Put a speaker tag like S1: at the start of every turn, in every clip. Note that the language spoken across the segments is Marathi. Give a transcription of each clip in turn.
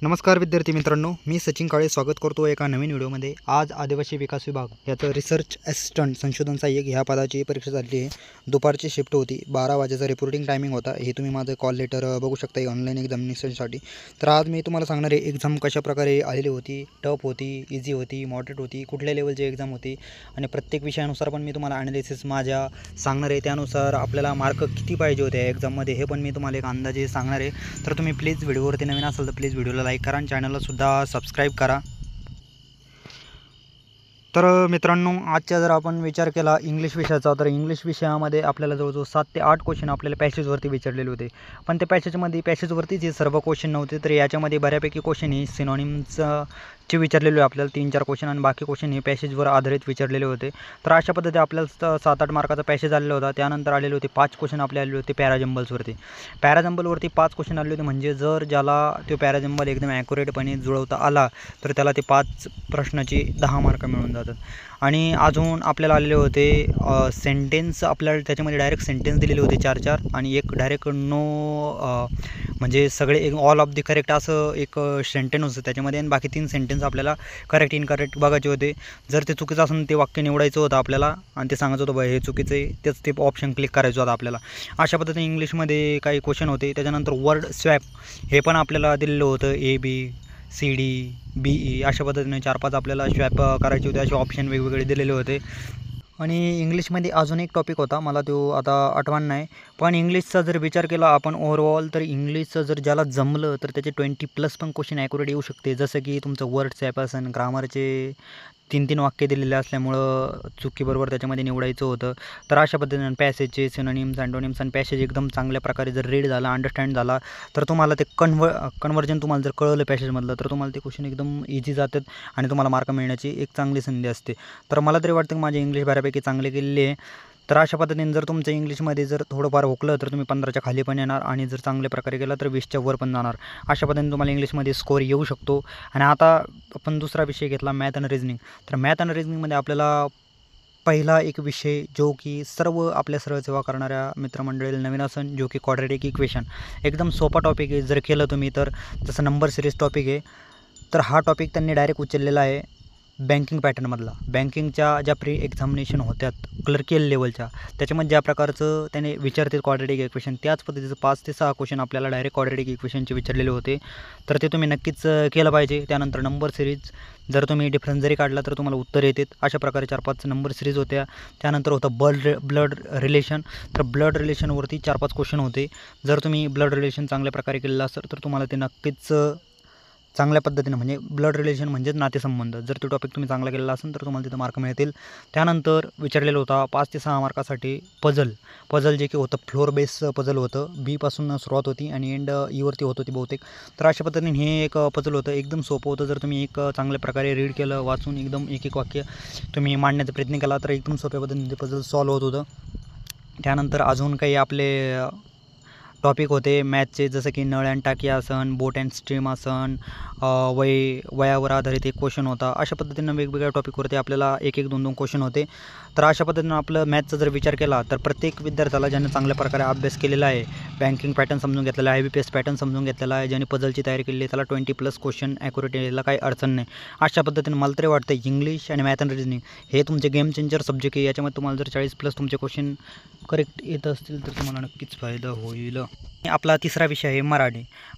S1: नमस्कार विद्यार्थी मित्रांनो, मी सचिन काळे स्वागत करतो एका नवीन व्हिडिओमध्ये। आज आदिवासी विकास विभाग याचं रिसर्च असिस्टंट संशोधन सहाय्यक ह्या पदाची परीक्षा झाली आहे। दुपारची शिफ्ट होती, 12 वाजेचा रिपोर्टिंग टायमिंग होता। हे तुम्ही माझं कॉल लेटर बघू शकता ऑनलाईन एक्झामिनेशनसाठी। तर आज मी तुम्हाला सांगणार आहे एक्झाम कशा प्रकारे आलेली होती, टफ होती, इझी होती, मॉडरेट होती, कुठल्या लेवलची एक्झाम होती आणि प्रत्येक विषयानुसार पण मी तुम्हाला ॲनालिसिस माझ्या सांगणार आहे। त्यानुसार आपल्याला मार्क किती पाहिजे होते एक्झाममध्ये हे पण मी तुम्हाला एक अंदाजे सांगणार आहे। तर तुम्ही प्लीज व्हिडिओवरती नवीन असाल तर प्लीज व्हिडिओला लाईक करा आणि चॅनलला सुद्धा सबस्क्राईब करा। तर मित्रांनो, आजच्या जर आपण विचार केला इंग्लिश विषयाचा, तर इंग्लिश विषयामध्ये आपल्याला जवळजवळ 7 ते 8 क्वेश्चन आपल्याला पॅसेजवरती विचारलेले होते। पण त्या पॅसेजवरतीच हे सर्व क्वेश्चन नव्हते, तर याच्यामध्ये बऱ्यापैकी क्वेश्चन हे सिनॉनिम्सचे विचारलेले आपल्याला 3-4 क्वेश्चन आणि बाकी क्वेश्चन हे पॅसेजवर आधारित विचारलेले होते। तर अशा पद्धतीने आपल्याला 7-8 मार्काचा पॅसेज आलेला होता। त्यानंतर आलेले होते 5 क्वेश्चन आपले आलेले होते पॅराजंबलवरती 5 क्वेश्चन आले होते। म्हणजे जर ज्याला तो पॅराजंबल एकदम ॲक्युरेटपणे जुळवता आला तर त्याला ते 5 प्रश्नाची 10 मार्क मिळून जातात। आणि अजून आपल्याला आलेले होते सेंटेन्स, आपल्याला त्याच्यामध्ये डायरेक्ट सेंटेन्स दिलेले होते 4-4 आणि एक डायरेक्ट म्हणजे सगळे ऑल ऑफ द करेक्ट असं एक सेंटेन्स होतं त्याच्यामध्ये, आणि बाकी 3 सेंटेन्स आपल्याला करेक्ट इनकरेक्ट बघायचे होते। जर ते चुकीचं असेल ते वाक्य निवडायचं होतं आपल्याला आणि ते सांगायचं होतं हे चुकीचं आहे, तेच ते ऑप्शन क्लिक करायचं होतं आपल्याला। अशा पद्धतीने इंग्लिशमध्ये काही क्वेश्चन होते। त्याच्यानंतर वर्ड स्वॅप हे पण आपल्याला दिलेलं होतं, ABCD BE अशा पद्धतीने 4-5 आपल्याला स्वॅप करायचे होते, असे ऑप्शन वेगवेगळे दिलेले होते। आणि इंग्लिशमध्ये अजून एक टॉपिक होता, मला तो आता आठवण नाही, पण इंग्लिशचा जर विचार केला आपण ओव्हरऑल तर इंग्लिशचं जर ज्याला जमलं तर त्याचे 20+ पण क्वेश्चन ॲक्युरेट येऊ शकते। जसं की तुमचं वर्ड स्वॅप असेल, ग्रामरचे 3-3 वाक्य दिलेले असल्यामुळं चुकीबरोबर त्याच्यामध्ये निवडायचं होतं। तर अशा पद्धतीने पॅसेजचे सिनोनिम्स, अँटोनिम्स आणि पॅसेज एकदम चांगल्या प्रकारे जर रीड झाला, अंडरस्टँड झाला तर तुम्हाला ते कन्व्हर्जन तुम्हाला जर कळलं पॅसेजमधलं तर तुम्हाला ते क्वेश्चन एकदम इझी जातात आणि तुम्हाला मार्क मिळण्याची एक चांगली संधी असते। तर मला तरी वाटतं की माझे इंग्लिश बऱ्यापैकी चांगले गेलेले आहे। तर अशा पद्धतीने जर तुमचं इंग्लिशमध्ये जर थोडंफार हुकलं तर तुम्ही 15च्या खाली पण येणार आणि जर चांगल्या प्रकारे गेला तर 20च्या वर पण जाणार। अशा पद्धतीने तुम्हाला इंग्लिशमध्ये स्कोअर येऊ शकतो। आणि आता आपण दुसरा विषय घेतला मॅथ आणि रिजनिंग। तर मॅथ आणि रिजनिंगमध्ये आपल्याला पहिला एक विषय जो की सर्व आपल्या सरळ सेवा करणाऱ्या मित्रमंडळीला नवीन असेल, जो की क्वाड्रॅटिक इक्वेशन एकदम सोपा टॉपिक आहे। जर केलं तुम्ही तर जसं नंबर सिरीज टॉपिक आहे, तर हा टॉपिक त्यांनी डायरेक्ट उचललेला आहे बँकिंग पॅटर्नमधला। बँकिंगच्या ज्या प्री एक्झामिनेशन होत्यात क्लर्कियल लेवलच्या, त्याच्यामध्ये ज्या प्रकारचं त्याने विचारते क्वाड्रॅटिक इक्वेशन, त्याच पद्धतीचं 5 ते 6 क्वेश्चन आपल्याला डायरेक्ट क्वाड्रॅटिक इक्वेशनचे विचारलेले होते। तर ते तुम्ही नक्कीच केलं पाहिजे। त्यानंतर नंबर सिरीज जर तुम्ही डिफरन्स जरी काढला तर तुम्हाला उत्तर येतात। अशा प्रकारे 4-5 नंबर सिरीज होत्या। त्यानंतर होतं ब्लड रिलेशन। तर ब्लड रिलेशनवरती 4-5 क्वेश्चन होते। जर तुम्ही ब्लड रिलेशन चांगल्या प्रकारे केलेलं असेल तर तुम्हाला ते नक्कीच चांगल्या पद्धतीने, म्हणजे ब्लड रिलेशन म्हणजेच नातेसंबंध, जर तो टॉपिक तुम्ही चांगला केलेला असेल तर तुम्हाला तिथं मार्क मिळतील। त्यानंतर विचारलेलं होता 5 ते 6 मार्कासाठी पझल जे की होतं फ्लोर बेस पझल होतं। बीपासून सुरुवात होती आणि एंड ईवरती होत होती बहुतेक। तर अशा पद्धतीने हे एक पझल होतं, एकदम सोपं होतं। जर तुम्ही एक चांगल्या प्रकारे रीड केलं, वाचून एकदम एक वाक्य तुम्ही मांडण्याचा प्रयत्न केला तर एकदम सोप्या पद्धतीने ते पझल सॉल्व्ह होत होतं। त्यानंतर अजून काही आपले टॉपिक होते मॅथचे, जसं की नळ अँड टाकी असन, बोट अँड स्ट्रीम असन, वयावर आधारित एक क्वेश्चन होता। अशा पद्धतीनं वेगवेगळ्या टॉपिकवरती आपल्याला 1-1, 2-2 क्वेश्चन होते। तर अशा पद्धतीनं आपलं मॅथचा जर विचार केला तर प्रत्येक विद्यार्थ्याला ज्याने चांगल्या प्रकारे अभ्यास केलेला आहे, बँकिंग पॅटर्न समजून घेतलेला आहे, IBPS पॅटर्न समजून घेतलेला आहे, ज्याने पझलची तयारी केलेली आहे, त्याला 20+ क्वेश्चन ॲक्युरेट यायला काही अडचण नाही। अशा पद्धतीने मला तरी वाटतं इंग्लिश आणि मॅथ आणि रिजनिंग हे तुमचे गेम चेंजर सब्जेक्ट आहे। याच्यामध्ये तुम्हाला जर 40+ तुमचे क्वेश्चन करेक्ट येत असतील तर तुम्हाला नक्कीच फायदा होईल। आपला तिसरा विषय आहे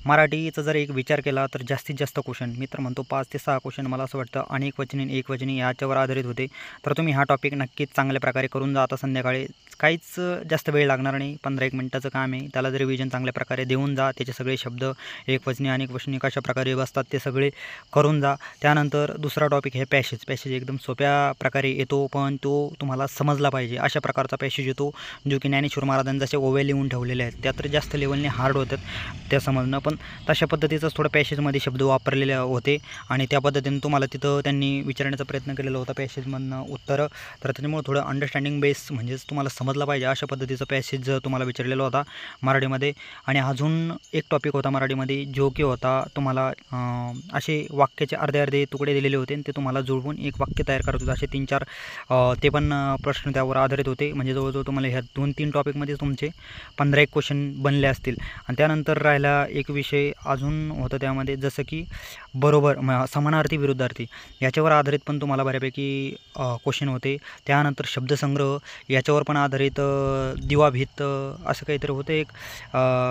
S1: मराठीचा जर एक विचार केला तर जास्तीत जास्त क्वेश्चन मी तर म्हणतो 5 ते 6 क्वेश्चन मला असं वाटतं अनेकवचनी एकवचनी याच्यावर आधारित होते। तर तुम्ही हा टॉपिक नक्कीच चांगल्या प्रकारे करून जा। आता संध्याकाळी काहीच जास्त वेळ लागणार नाही, 15-1 मिनिटाचं काम आहे। त्याला जर रिव्हिजन चांगल्या प्रकारे देऊन जा, त्याचे सगळे शब्द एकवचनी अनेकवचनी कशा प्रकारे बसतात ते सगळे करून जा। त्यानंतर दुसरा टॉपिक हे पॅसेज एकदम सोप्या प्रकारे येतो, पण तो तुम्हाला समजला पाहिजे अशा प्रकारचा पॅसेज येतो, जो की ज्ञानेश्वर महाराजांनी जसे ओव्या लिहून ठेवलेले आहेत त्या तर जास्त लेवलने हार्ड होतात त्या समजणं, पण तशा पद्धतीचंच थोडं पॅसेजमध्ये शब्द वापरलेले होते आणि त्या पद्धतीने तुम्हाला तिथं त्यांनी विचारण्याचा प्रयत्न केलेला होता पॅसेजमधनं उत्तरं। तर त्याच्यामुळे थोडं अंडरस्टँडिंग बेस म्हणजेच तुम्हाला समजलं पाहिजे अशा पद्धतीचा पॅसेज तुम्हाला विचारलेला होता मराठीमध्ये। आणि अजून एक टॉपिक होता मराठीमध्ये जो की होता तुम्हाला असे वाक्याचे अर्धे तुकडे दिलेले होते आणि ते तुम्हाला जुळवून एक वाक्य तयार करत होतं। असे 3-4 ते पण प्रश्न त्यावर आधारित होते। म्हणजे जवळजवळ तुम्हाला ह्या 2-3 टॉपिकमध्ये तुमचे 15-1 क्वेश्चन बनले असतील. आणि त्यानंतर राहिला एक विषय अजून होतं त्यामध्ये, जसं की बरोबर समानार्थी विरुद्धार्थी याच्यावर आधारित पण तुम्हाला बऱ्यापैकी क्वेश्चन होते. त्यानंतर शब्दसंग्रह याच्यावर पण आधारित दिवाभीत असं काहीतरी होतं, एक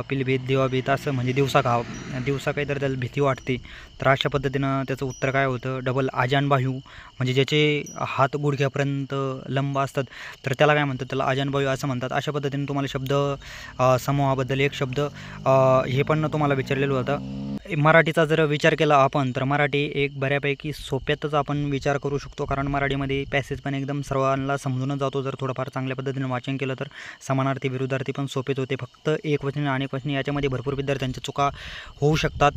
S1: पिलभीत दिवाभीत असं, म्हणजे दिवसा काहीतरी त्याला भीती वाटते. तर अशा पद्धतीनं त्याचं उत्तर काय होतं, डबल आजानबाहू, म्हणजे ज्याचे हात गुडघ्यापर्यंत लंब असतात तर त्याला काय म्हणतात, त्याला आजानबाहू असं म्हणतात. अशा पद्धतीने तुम्हाला शब्द समूहाबद्दल एक शब्द हे पण तुम्हाला विचारलेलं होतं. मराठीचा जर विचार केला आपण तर मराठी एक बऱ्यापैकी सोप्यातच आपण विचार करू शकतो, कारण मराठीमध्ये पॅसेज पण एकदम सर्वांना समजूनच जातो जर थोडंफार चांगल्या पद्धतीने वाचन केलं तर. समानार्थी विरुद्धार्थी पण सोपेच होते, फक्त एकवचनी आणि अनेकवचनी याच्यामध्ये भरपूर विद्यार्थ्यांच्या चुका होऊ शकतात.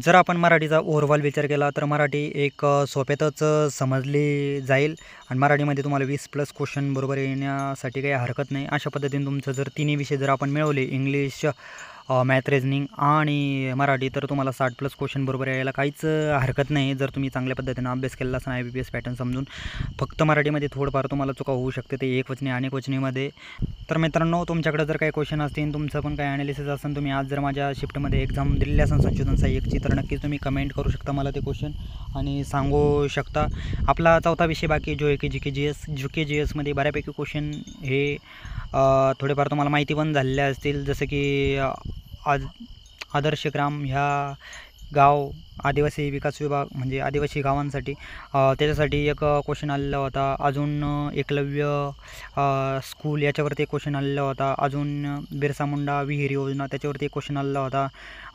S1: जर आपण मराठीचा ओव्हरऑल विचार केला तर मराठी एक सोप्यातच समजली जाईल आणि मराठीमध्ये तुम्हाला 20+ क्वेश्चन बरोबर येण्यासाठी काही हरकत नाही. अशा पद्धतीने तुमचं जर तिन्ही विषय जर आपण मिळवले, इंग्लिश, मॅथ, रिजनिंग आणि मराठी, तर तुम्हाला 60+ क्वेश्चन बरोबर यायला काहीच हरकत नाही जर तुम्ही चांगल्या पद्धतीने अभ्यास केला असेल IBPS पॅटर्न समजून. फक्त मराठीमध्ये थोडंफार तुम्हाला चुका होऊ शकते, ते एकवचनी अनेकवचनीमध्ये. तर मित्रांनो, तुमच्याकडे जर काही क्वेश्चन असतील, तुमचं पण काही ॲनालिसिस असेल, तुम्ही आज जर माझ्या शिफ्टमध्ये एक्झाम दिलेली असेल संशोधन सहाय्यकची, तर नक्कीच तुम्ही कमेंट करू शकता मला ते क्वेश्चन आणि सांगू शकता. आपला चौथा विषय बाकी जो आहे की GK GS मध्ये बऱ्यापैकी क्वेश्चन हे थोडेफार तुम्हाला माहिती पण झालेले असतील, जसं की आदर्श ग्राम ह्या गाव आदिवासी विकास विभाग, म्हणजे आदिवासी गावांसाठी त्याच्यासाठी एक क्वेश्चन आलेला होता. अजून एकलव्य स्कूल याच्यावरती एक क्वेश्चन आलेला होता. अजून बिरसा मुंडा विहीर योजना त्याच्यावरती एक क्वेश्चन आलेला होता.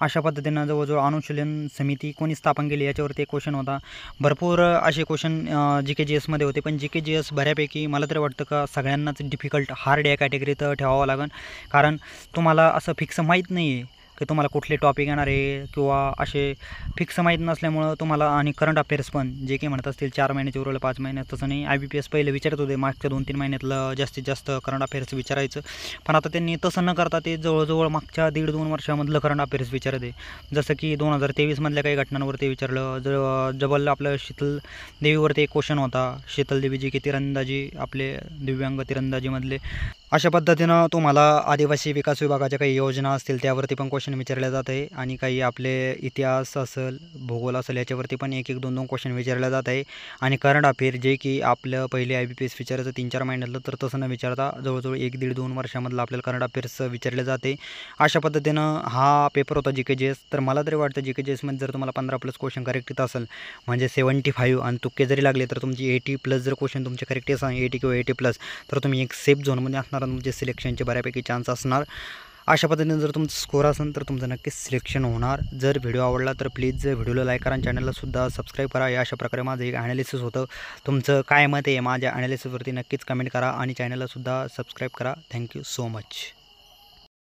S1: अशा पद्धतीनं जवळजवळ अनुशीलन समिती कोणी स्थापन केली याच्यावरती एक क्वेश्चन होता. भरपूर असे क्वेश्चन GK GSमध्ये होते, पण GK GS बऱ्यापैकी मला तरी वाटतं का सगळ्यांनाच डिफिकल्ट हार्ड या कॅटेगरीत ठेवावं लागेल, कारण तुम्हाला असं फिक्स माहीत नाही आहे की तुम्हाला कुठले टॉपिक येणार आहे किंवा असे फिक्स माहीत नसल्यामुळं तुम्हाला. आणि करंट अफेअर्स पण जे काही म्हणत असतील 4 महिन्याचे उरलं 5 महिन्यात, तसं नाही. IBPS पहिले विचारत होते मागच्या 2-3 महिन्यातलं जास्तीत जास्त करंट अफेअर्स विचारायचं, पण आता त्यांनी तसं न करता ते जवळजवळ मागच्या 1.5-2 वर्षामधलं करंट अफेअर्स विचारत आहे. जसं की 2023मधल्या काही घटनांवरती विचारलं. जबल आपलं शीतल देवीवरती एक क्वेश्चन होता, शीतल देवी जी की तिरंदाजी, आपले दिव्यांग तिरंदाजीमधले. अशा पद्धतीनं तुम्हाला आदिवासी विकास विभागाच्या काही योजना असतील त्यावरती पण क्वेश्चन विचारले जात आहे, आणि काही आपले इतिहास असेल, भूगोल असेल याच्यावरती पण 1-1, 2-2 क्वेश्चन विचारले जात आहे. आणि करंट अफेअर जे की आपलं पहिले IBPS विचारायचं 3-4 महिन्यातलं, तर तसं न विचारता जवळजवळ 1-1.5-2 वर्षामधलं आपल्याला करंट अफेअर्स विचारले जाते. अशा पद्धतीनं हा पेपर होता GK GS. तर मला तरी वाटतं GK GSमध्ये जर तुम्हाला 15+ क्वेश्चन करेक्ट येत असेल, म्हणजे 75 आणि तुक्के जरी लागले तर तुमची 80+ जर क्वेश्चन तुमचे करेक्ट असेल, 80 किंवा 80+, तर तुम्ही एक सेफ झोनमध्ये असणार, तुमचे सिलेक्शनचे बऱ्यापैकी चान्स असणार. अशा पद्धतीने जर तुमचं स्कोर असेल तर तुमचं नक्कीच सिलेक्शन होणार. जर व्हिडिओ आवडला तर प्लीज व्हिडिओला लाईक करा आणि चॅनललासुद्धा सबस्क्राईब करा. या अशा प्रकारे माझं एक ॲनालिसिस होतं. तुमचं काय मत आहे माझ्या ॲनालिसिसवरती नक्कीच कमेंट करा आणि चॅनललासुद्धा सबस्क्राईब करा. Thank you so much.